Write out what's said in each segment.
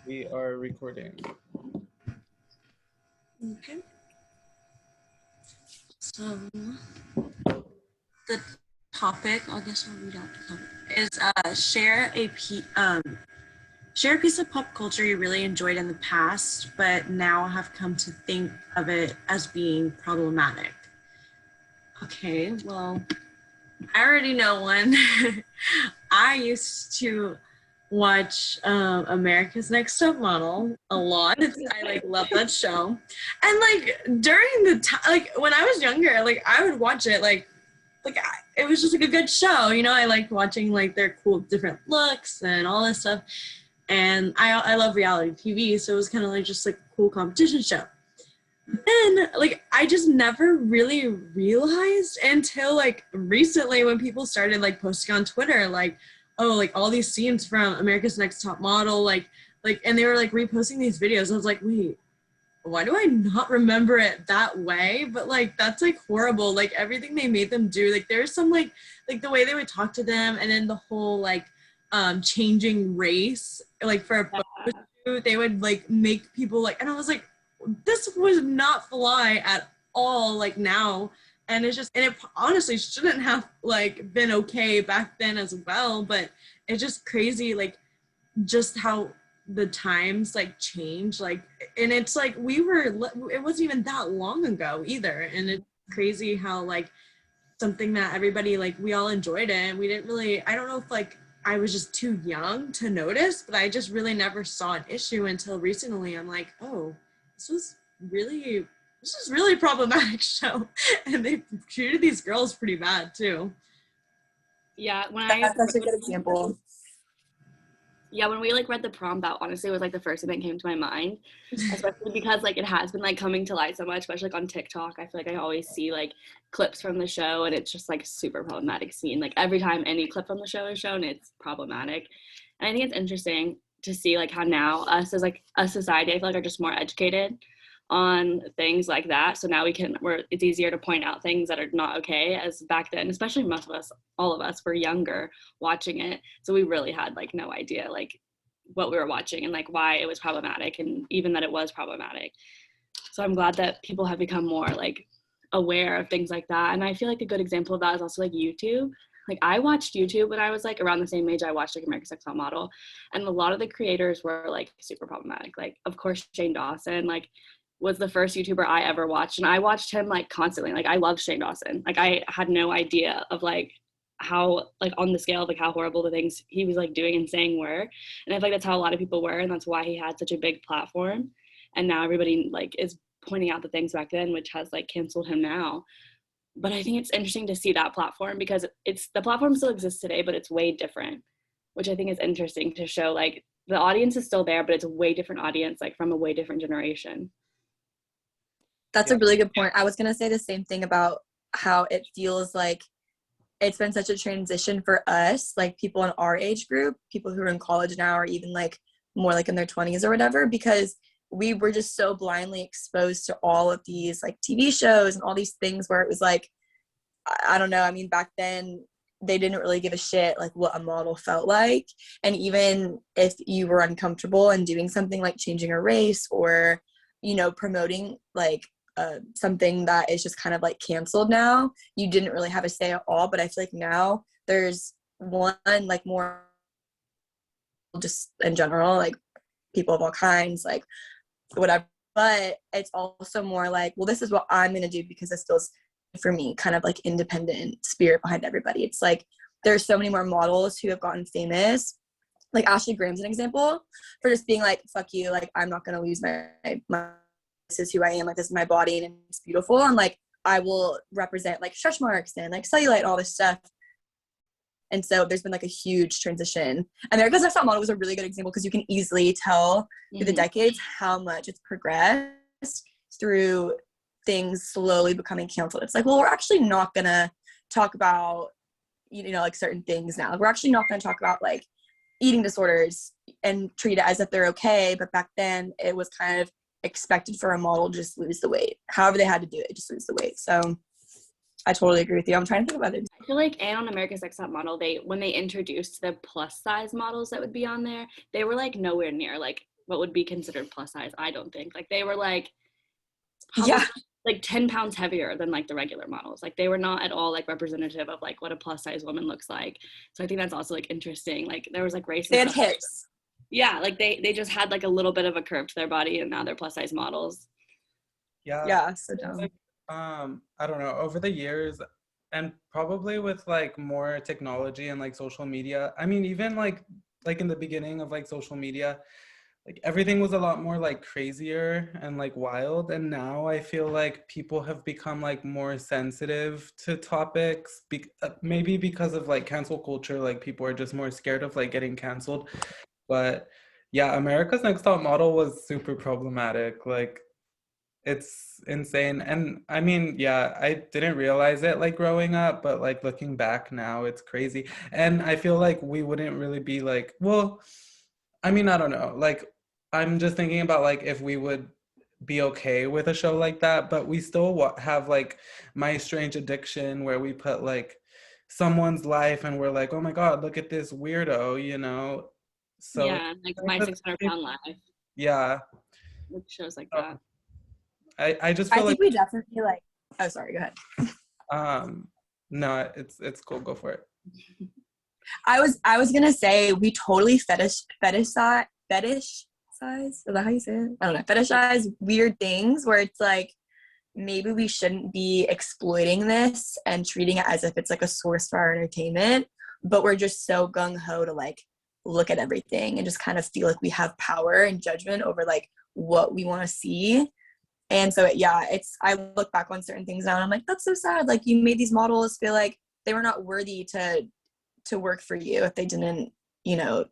We are recording. Okay. So the topic, I guess I'll read out the topic, is share a piece of pop culture you really enjoyed in the past, but now have come to think of it as being problematic. Okay, well, I already know one. I used to watch America's Next Top Model a lot. I love that show, and during the time, when I was younger, I would watch it it was just a good show. I liked watching their cool different looks and all this stuff, and I love reality TV, so it was kind of just a cool competition show. Then I just never really realized until recently when people started posting on Twitter oh, all these scenes from America's Next Top Model, and they were reposting these videos. I was like, wait, why do I not remember it that way? But that's horrible. Everything they made them do, there's some the way they would talk to them, and then the whole changing race, for a photo shoot, they would make people and I was like, this would not fly at all now. And it honestly shouldn't have been okay back then as well, but it's just crazy just how the times change, and it's it wasn't even that long ago either, and it's crazy how something that everybody we all enjoyed it, and we didn't really, I don't know if I was just too young to notice, but I just really never saw an issue until recently. I'm like, oh, this was really problematic show, and they treated these girls pretty bad too. Yeah, that's a good example. Yeah, when we read the prom, that honestly was the first thing that came to my mind, especially because it has been coming to light so much, especially on TikTok. I feel I always see clips from the show, and it's just super problematic scene. Every time any clip from the show is shown, it's problematic. And I think it's interesting to see how now us as a society, I feel are just more educated on things like that. So now it's easier to point out things that are not okay, as back then, especially most of us, all of us were younger watching it. So we really had no idea what we were watching and why it was problematic, and even that it was problematic. So I'm glad that people have become more aware of things like that. And I feel a good example of that is also YouTube. I watched YouTube when I was around the same age I watched America's Next Top Model, and a lot of the creators were super problematic. Of course, Shane Dawson, was the first YouTuber I ever watched, and I watched him constantly. I love Shane Dawson. I had no idea of how on the scale of how horrible the things he was doing and saying were, and I feel that's how a lot of people were, and that's why he had such a big platform. And now everybody is pointing out the things back then, which has canceled him now. But I think it's interesting to see that platform, because the platform still exists today, but it's way different, which I think is interesting to show the audience is still there, but it's a way different audience, from a way different generation. That's a really good point. I was going to say the same thing about how it feels it's been such a transition for us, people in our age group, people who are in college now, or even more in their 20s or whatever, because we were just so blindly exposed to all of these TV shows and all these things where it was I don't know. I mean, back then they didn't really give a shit what a model felt like. And even if you were uncomfortable in doing something changing a race or, promoting something that is just kind of canceled now, you didn't really have a say at all. But I feel now there's one more just in general, people of all kinds, whatever, but it's also more well, this is what I'm gonna do because this feels for me, kind of independent spirit behind everybody. It's there's so many more models who have gotten famous, Ashley Graham's an example, for just being fuck you, I'm not gonna lose my this is who I am, this is my body and it's beautiful, and I will represent stretch marks and cellulite, all this stuff. And so there's been a huge transition. America's Next Top Model was a really good example, because you can easily tell through the decades how much it's progressed through things slowly becoming canceled. It's well, we're actually not gonna talk about certain things now. We're actually not gonna talk about eating disorders and treat it as if they're okay. But back then it was kind of expected for a model to just lose the weight. However they had to do it, just lose the weight. So I totally agree with you. I'm trying to think about it. I feel and on America's Next Top Model, when they introduced the plus size models that would be on there, they were nowhere near what would be considered plus size, I don't think. Like they were like probably Yeah. like 10 pounds heavier than like the regular models. Like they were not at all like representative of like what a plus size woman looks like. So I think that's also like interesting. Like there was like race They and had stuff. hips. Yeah, like they just had like a little bit of a curve to their body, and now they're plus size models. Yeah, so dumb. Like, I don't know, over the years, and probably with like more technology and like social media, I mean, even like in the beginning of like social media, like everything was a lot more like crazier and like wild, and now I feel like people have become like more sensitive to topics, maybe because of like cancel culture, like people are just more scared of like getting canceled. But yeah, America's Next Top Model was super problematic. Like it's insane. And I mean, yeah, I didn't realize it like growing up, but like looking back now, it's crazy. And I feel like we wouldn't really be like, well, I mean, I don't know. Like I'm just thinking about like if we would be okay with a show like that, but we still have like My Strange Addiction where we put like someone's life and we're like, oh my God, look at this weirdo, you know? So Yeah, like My 600-Pound Life, yeah, like shows like that. I just I feel think like we definitely like, oh, sorry, go ahead. no, it's cool, go for it. I was gonna say we totally fetishize, is that how you say it? I don't know, fetishize weird things where it's like maybe we shouldn't be exploiting this and treating it as if it's like a source for our entertainment, but we're just so gung-ho to like look at everything and just kind of feel like we have power and judgment over like what we want to see. And so yeah, I look back on certain things now and I'm like, that's so sad. Like you made these models feel like they were not worthy to work for you if they didn't, you know,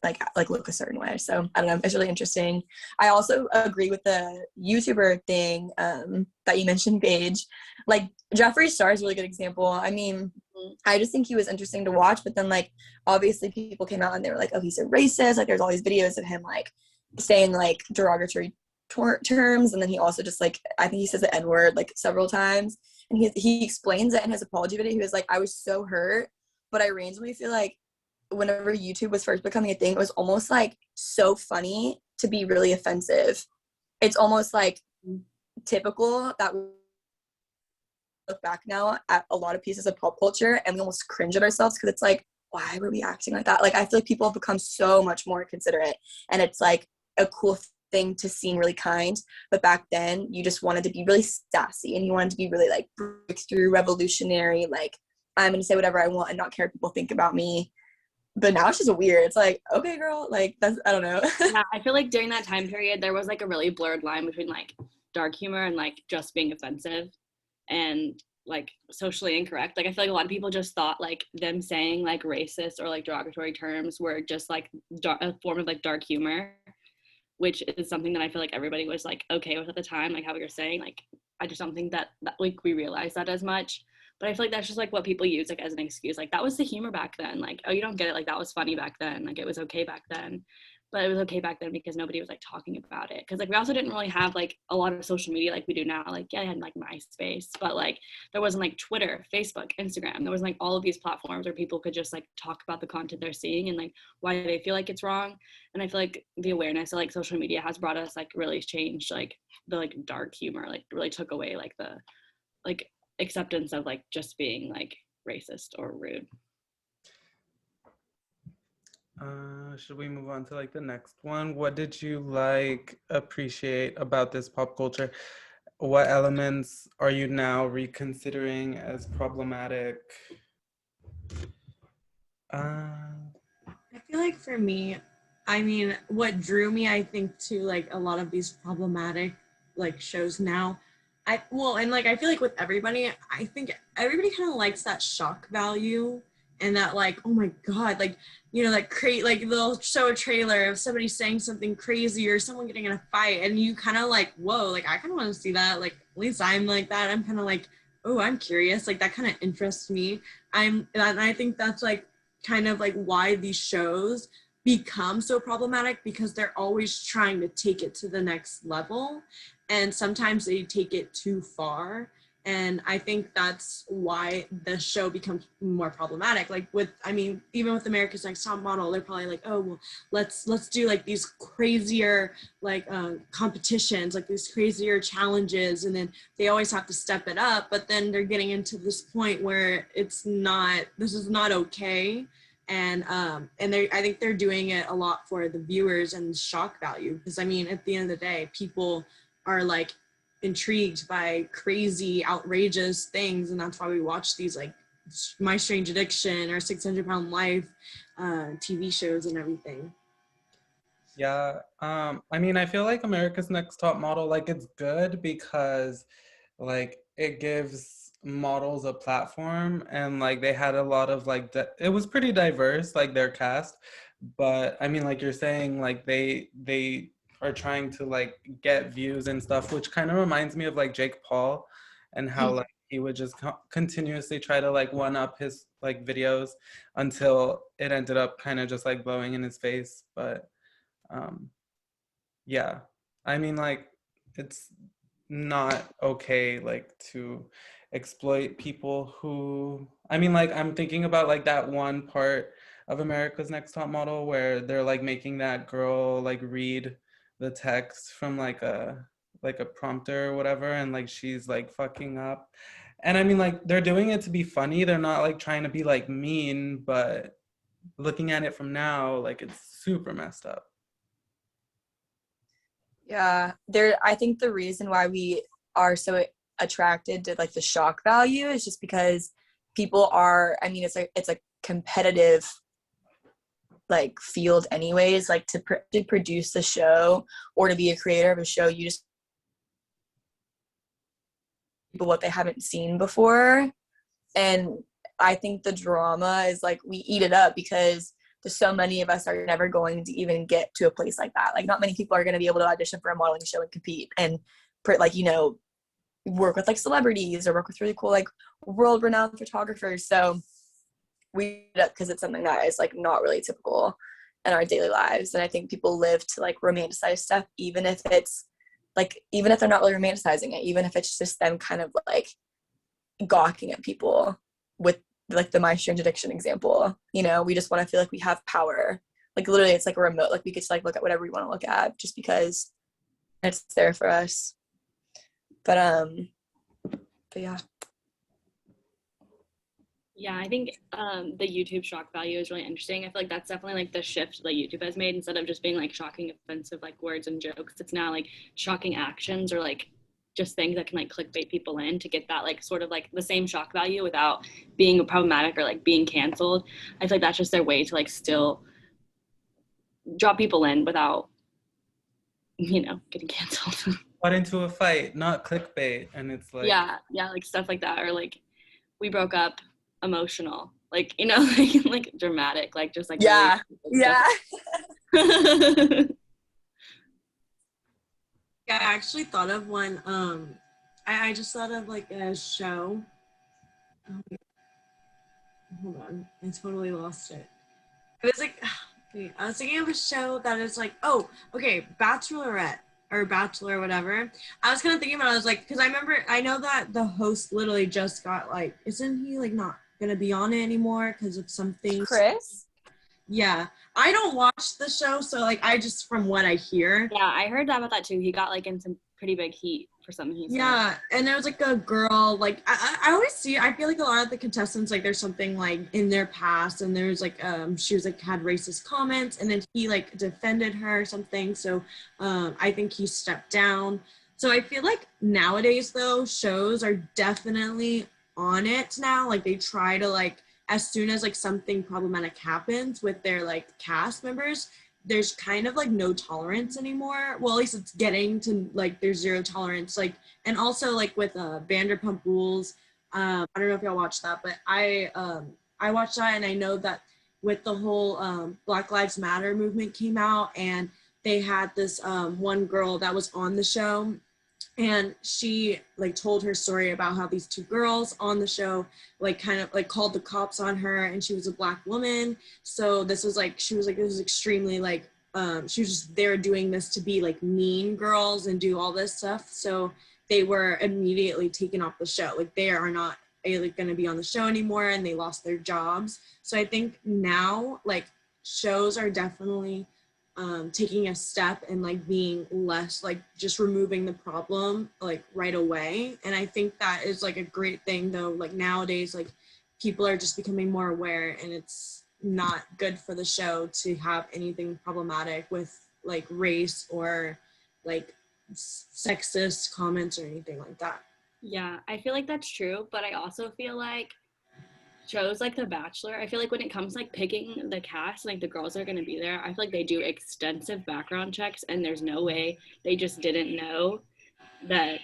like look a certain way. So I don't know, it's really interesting. I also agree with the YouTuber thing that you mentioned, Paige. Like Jeffree Star is a really good example. I mean, I just think he was interesting to watch, but then like obviously people came out and they were like, oh, he's a racist. Like there's all these videos of him like saying like derogatory terms, and then he also just like, I think he says the N-word like several times, and he explains it in his apology video. He was like, I was so hurt, but I randomly feel like whenever YouTube was first becoming a thing, it was almost like so funny to be really offensive. It's almost like typical that we look back now at a lot of pieces of pop culture and we almost cringe at ourselves because it's like, why were we acting like that? Like I feel like people have become so much more considerate, and it's like a cool thing to seem really kind. But back then you just wanted to be really sassy and you wanted to be really like breakthrough, revolutionary, like I'm gonna say whatever I want and not care what people think about me. But now it's just weird. It's like, okay, girl, like that's, I don't know. Yeah, I feel like during that time period there was like a really blurred line between like dark humor and like just being offensive and like socially incorrect. Like I feel like a lot of people just thought like them saying like racist or like derogatory terms were just like a form of like dark humor, which is something that I feel like everybody was like okay with at the time. Like how you're saying, like I just don't think that like we realized that as much. But I feel like that's just like what people use like as an excuse. Like that was the humor back then. Like, oh, you don't get it. Like that was funny back then. Like it was okay back then. But it was okay back then because nobody was like talking about it. Because like we also didn't really have like a lot of social media like we do now. Like yeah, I had like MySpace, but like there wasn't like Twitter, Facebook, Instagram. There was like all of these platforms where people could just like talk about the content they're seeing and like why they feel like it's wrong. And I feel like the awareness of like social media has brought us like really changed like the like dark humor. Like really took away like the like acceptance of like just being like racist or rude. Should we move on to like the next one? What did you like appreciate about this pop culture? What elements are you now reconsidering as problematic? I feel like for me, I mean, what drew me, I think, to like a lot of these problematic like shows now, and like I feel like with everybody, I think everybody kind of likes that shock value and that like, oh my God, like, you know, like like they'll show a trailer of somebody saying something crazy or someone getting in a fight, and you kind of like, whoa, like I kind of want to see that. Like at least I'm like that. I'm kind of like, oh, I'm curious. Like that kind of interests me. And I think that's like kind of like why these shows become so problematic, because they're always trying to take it to the next level, and sometimes they take it too far. And I think that's why the show becomes more problematic. Like with, I mean, even with America's Next Top Model, they're probably like, oh, well, let's do like these crazier like competitions, like these crazier challenges, and then they always have to step it up. But then they're getting into this point where it's not, this is not okay. And they, I think they're doing it a lot for the viewers and shock value, because I mean, at the end of the day, people are like intrigued by crazy, outrageous things, and that's why we watch these like My Strange Addiction or 600 Pound Life TV shows and everything. Yeah, I mean, I feel like America's Next Top Model, like it's good because like it gives models a platform, and like they had a lot of like it was pretty diverse, like their cast. But I mean, like you're saying, like they are trying to like get views and stuff, which kind of reminds me of like Jake Paul and how like he would just continuously try to like one up his like videos until it ended up kind of just like blowing in his face. But yeah, I mean, like it's not okay like to exploit people who, I mean, like I'm thinking about like that one part of America's Next Top Model where they're like making that girl like read the text from like a prompter or whatever, and like she's like fucking up. And I mean, like they're doing it to be funny, they're not like trying to be like mean, but looking at it from now, like it's super messed up. Yeah, I think the reason why we are so attracted to like the shock value is just because people are, I mean, it's a competitive like field anyways, like to produce the show or to be a creator of a show, you just people what they haven't seen before. And I think the drama is like we eat it up because there's so many of us are never going to even get to a place like that. Like not many people are going to be able to audition for a modeling show and compete and like, you know, work with like celebrities or work with really cool like world renowned photographers. So we eat it up because it's something that is like not really typical in our daily lives. And I think people live to like romanticize stuff, even if it's like, even if they're not really romanticizing it, even if it's just them kind of like gawking at people with like the My Strange Addiction example. You know, we just want to feel like we have power. Like literally it's like a remote, like we get to like look at whatever we want to look at just because it's there for us. But yeah. Yeah, I think the YouTube shock value is really interesting. I feel like that's definitely like the shift that YouTube has made. Instead of just being like shocking, offensive like words and jokes, it's now like shocking actions or like just things that can like clickbait people in to get that like sort of like the same shock value without being problematic or like being canceled. I feel like that's just their way to like still draw people in without, you know, getting canceled. Got into a fight, not clickbait, and it's like yeah, like stuff like that, or like we broke up, emotional, like, you know, like dramatic, like just like yeah, really yeah. Yeah, I actually thought of one. I just thought of like a show. Oh, hold on, I totally lost it. It was like, wait, I was thinking of a show that is like, oh, okay, Bachelorette or Bachelor, whatever. I was kind of thinking about it, I was like, because I know that the host literally just got like, isn't he like not gonna be on it anymore because of some things? Chris? Yeah, I don't watch the show, so like I just from what I hear. Yeah, I heard about that too. He got like in some pretty big heat for something he said. Yeah, and there was like a girl, like I always see, I feel like a lot of the contestants, like there's something like in their past, and there's like she was like had racist comments, and then he like defended her or something. So I think he stepped down. So I feel like nowadays though, shows are definitely on it now. Like they try to like, as soon as like something problematic happens with their like cast members, there's kind of like no tolerance anymore. Well, at least it's getting to like there's zero tolerance. Like, and also like with Vanderpump Rules, I don't know if y'all watched that, but I watched that, and I know that with the whole Black Lives Matter movement came out, and they had this one girl that was on the show, and she like told her story about how these two girls on the show like kind of like called the cops on her, and she was a Black woman. So this was like, she was like, this was extremely like she was just there doing this to be like mean girls and do all this stuff. So they were immediately taken off the show. Like they are not like going to be on the show anymore, and they lost their jobs. So I think now like shows are definitely taking a step and like being less like just removing the problem like right away. And I think that is like a great thing though. Like nowadays, like people are just becoming more aware, and it's not good for the show to have anything problematic with like race or like sexist comments or anything like that. Yeah, I feel like that's true, but I also feel like shows like The Bachelor, I feel like when it comes to like picking the cast, like the girls that are going to be there, I feel like they do extensive background checks, and there's no way they just didn't know that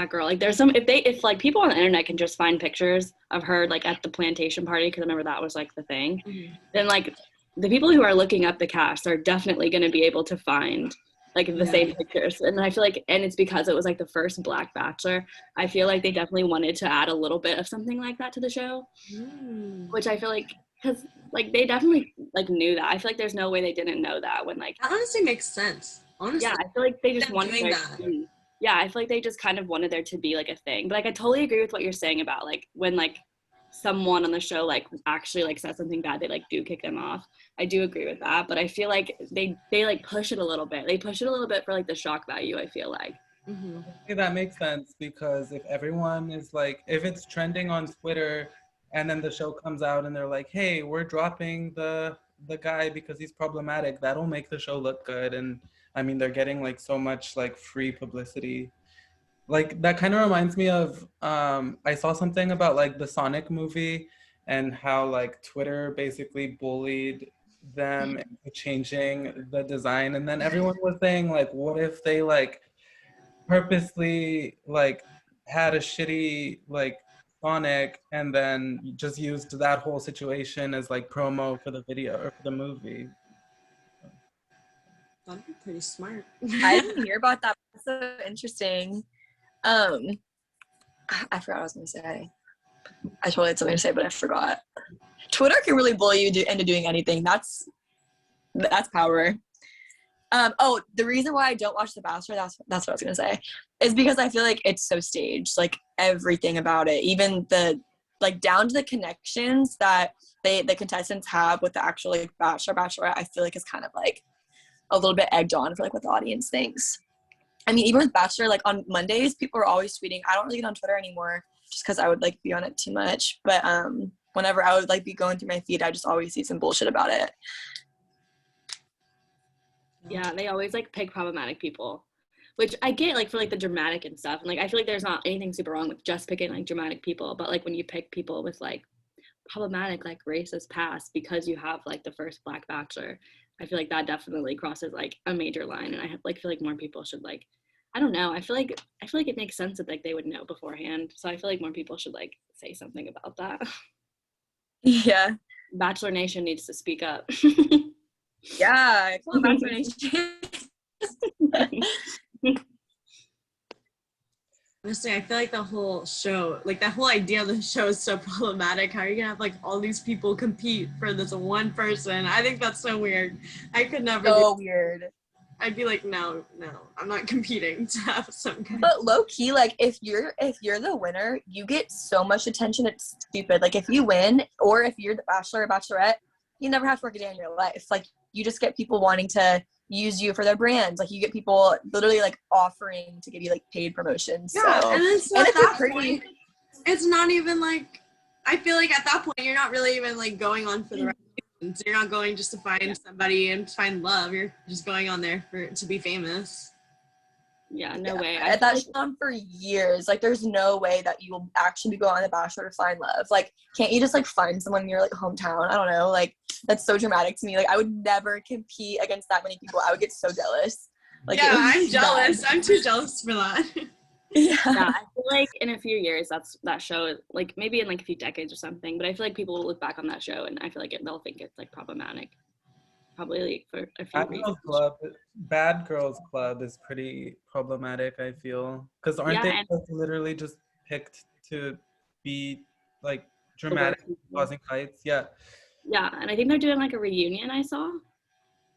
girl, like there's some, if like people on the internet can just find pictures of her like at the plantation party, because I remember that was like the thing, then like the people who are looking up the cast are definitely going to be able to find like the same pictures. And I feel like, and it's because it was like the first Black Bachelor, I feel like they definitely wanted to add a little bit of something like that to the show, which I feel like, because like they definitely like knew that. I feel like there's no way they didn't know that when like that honestly makes sense. Honestly, yeah, I feel like they just them wanted doing there that. to be, yeah, I feel like they just kind of wanted there to be like a thing. But like I totally agree with what you're saying about like when like someone on the show like actually like says something bad, they like do kick them off. I do agree with that, but I feel like they like push it a little bit. They push it a little bit for like the shock value, I feel like. Okay, that makes sense, because if everyone is like, if it's trending on Twitter and then the show comes out and they're like, hey, we're dropping the guy because he's problematic, that'll make the show look good. And I mean, they're getting like so much like free publicity. Like that kind of reminds me of I saw something about like the Sonic movie and how like Twitter basically bullied them into changing the design, and then everyone was saying like, what if they like purposely like had a shitty like Sonic and then just used that whole situation as like promo for the video or for the movie. That'd be pretty smart. I didn't hear about that. That's so interesting. I forgot what I was gonna say. I totally had something to say, but I forgot. Twitter can really bully you into doing anything. That's power. The reason why I don't watch The Bachelor, that's what I was gonna say, is because I feel like it's so staged. Like everything about it, even the like down to the connections that the contestants have with the actual like Bachelor, Bachelorette, I feel like is kind of like a little bit egged on for like what the audience thinks. I mean, even with Bachelor, like on Mondays, people are always tweeting. I don't really get on Twitter anymore just because I would like be on it too much. But whenever I would like be going through my feed, I just always see some bullshit about it. Yeah, they always like pick problematic people, which I get like for like the dramatic and stuff. And like I feel like there's not anything super wrong with just picking like dramatic people, but like when you pick people with like problematic like racist past because you have like the first Black Bachelor, I feel like that definitely crosses like a major line. And I like feel like more people should like, I don't know, I feel like it makes sense that like they would know beforehand. So I feel like more people should like say something about that. Yeah. Bachelor Nation needs to speak up. Yeah. Come on, Bachelor Nation. Honestly, I feel like the whole show, like that whole idea of the show is so problematic. How are you gonna have like all these people compete for this one person? I think that's so weird. I could never. So weird. I'd be like, no, I'm not competing to have some kind. But low key, like if you're the winner, you get so much attention. It's stupid. Like if you win, or if you're the Bachelor or Bachelorette, you never have to work a day in your life. Like you just get people wanting to use you for their brands. Like you get people literally like offering to give you like paid promotions. Yeah, so. and it's And at if you're that point, it's not even like, I feel like at that point you're not really even like going on for the right reasons. You're not going just to find somebody and find love. You're just going on there to be famous. Yeah, no way. That's gone on for years. Like there's no way that you will actually go on The Bachelor to find love. Like can't you just like find someone in your like hometown? I don't know. Like that's so dramatic to me. Like I would never compete against that many people. I would get so jealous. Like yeah, I'm bad. jealous. I'm too jealous for that. Yeah, I feel like in a few years that show, like maybe in like a few decades or something, but I feel like people will look back on that show and I feel like they'll think it's like problematic. Probably like for a few reasons. Bad Girls Club is pretty problematic, I feel, because aren't they literally just picked to be like dramatic, causing fights? Yeah, and I think they're doing like a reunion I saw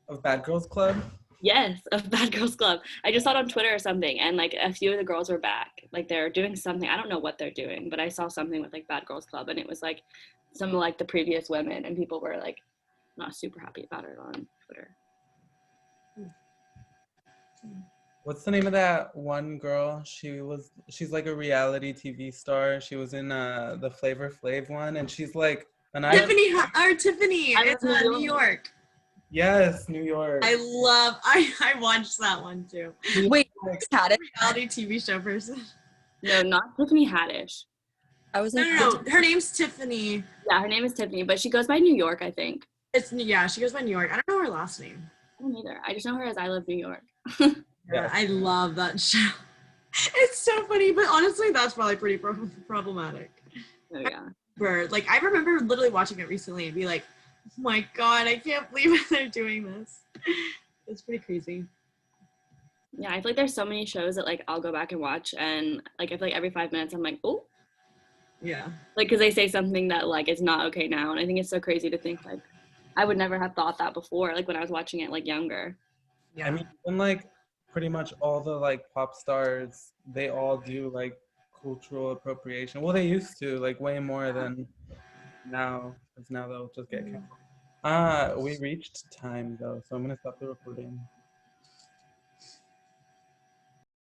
of Bad Girls Club. Yes, of Bad Girls Club. I just saw it on Twitter or something, and like a few of the girls were back, like they're doing something. I don't know what they're doing, but I saw something with like Bad Girls Club, and it was like some of like the previous women, and people were like not super happy about it on Twitter. What's the name of that one girl? She's like a reality TV star. She was in the Flavor Flav one, and she's like an Tiffany. I It's love New New York. Yes, New York. I watched that one too. Wait, had it. Reality TV show person. No, not Tiffany Haddish. I was like, No. Her name's Tiffany. Yeah, her name is Tiffany, but she goes by New York, I think. She goes by New York. I don't know her last name. I don't either. I just know her as I Love New York. Yeah. I love that show. It's so funny, but honestly, that's probably pretty problematic. Oh yeah. Like, I remember literally watching it recently and be like, oh my God, I can't believe they're doing this. It's pretty crazy. Yeah, I feel like there's so many shows that like I'll go back and watch, and like I feel like every 5 minutes I'm like, oh, Yeah. like because they say something that like is not okay now, and I think it's so crazy to think like I would never have thought that before, like when I was watching it like younger. Yeah. I mean, even like pretty much all the like pop stars, they all do like cultural appropriation. Well, they used to, like way more than now, because now they'll just get canceled. We reached time though, so I'm gonna stop the recording.